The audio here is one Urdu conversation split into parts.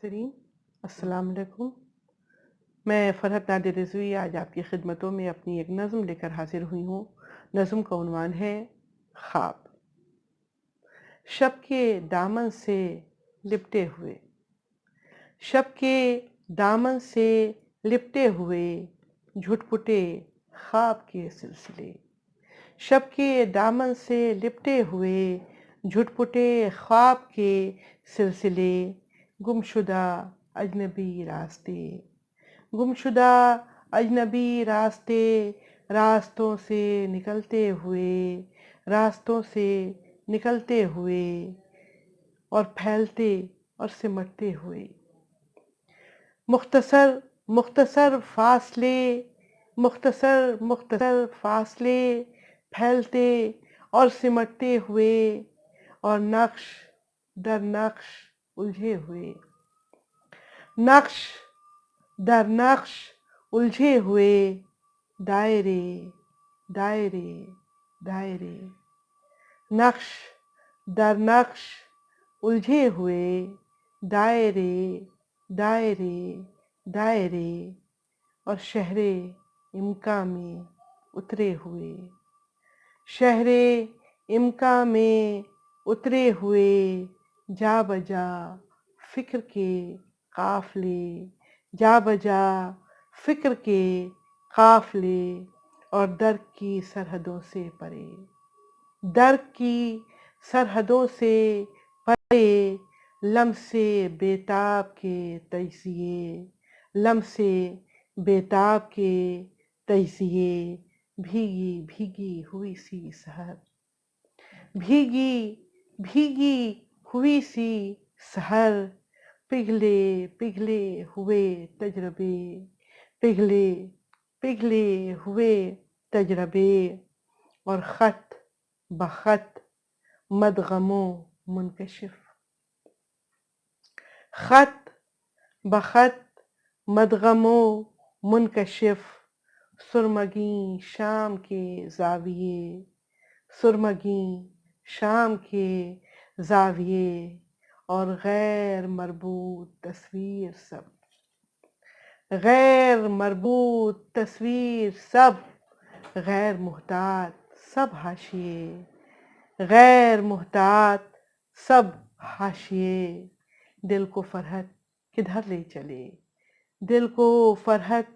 ناظرین السلام علیکم۔ میں فرحت نادر رضوی آج آپ کی خدمتوں میں اپنی ایک نظم لے کر حاضر ہوئی ہوں۔ نظم کا عنوان ہے خواب۔ شب کے دامن سے لپٹے ہوئے، شب کے دامن سے لپٹے ہوئے جھٹپٹے خواب کے سلسلے، شب کے دامن سے لپٹے ہوئے جھٹپٹے خواب کے سلسلے، گمشدہ اجنبی راستے، گمشدہ اجنبی راستے، راستوں سے نکلتے ہوئے، راستوں سے نکلتے ہوئے اور پھیلتے اور سمٹتے ہوئے، مختصر مختصر فاصلے، مختصر مختصر فاصلے پھیلتے اور سمٹتے ہوئے اور نقش در نقش الجھے ہوئے، نقش در نقش الجھے ہوئے، دائرے دائرے دائرے، نقش در نقش الجھے ہوئے، دائرے دائرے دائرے اور شہر امکاں میں اترے ہوئے، شہر امکاں میں اترے ہوئے، جا بجا فکر کے قافلے، جا بجا فکر کے قافلے اور درک کی سرحدوں سے پرے، درک کی سرحدوں سے پرے، لمس بیتاب کے تجزیے، لمس بیتاب کے تجزیے، بھیگی بھیگی ہوئی سی سحر، بھیگی بھیگی ہوئی سی سحر، پگھلے پگھلے ہوئے تجربے، پگھلے پگھلے ہوئے تجربے اور خط بخط مدغم و منکشف، خط بخط مدغم و منکشف، سرمگیں شام کے زاویے، سرمگیں شام کے زاویے اور غیر مربوط تصویر سب، غیر مربوط تصویر سب، غیر محتاط سب حاشیے، غیر محتاط سب حاشیے، دل کو فرحت کدھر لے چلے، دل کو فرحت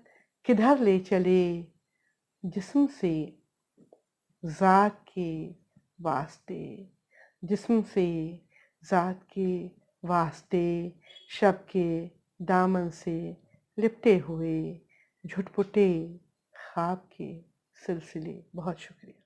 کدھر لے چلے، جسم سے ذات کے واسطے، جسم سے ذات کے واسطے، شب کے دامن سے لپٹے ہوئے جھٹپٹے خواب کے سلسلے۔ بہت شکریہ۔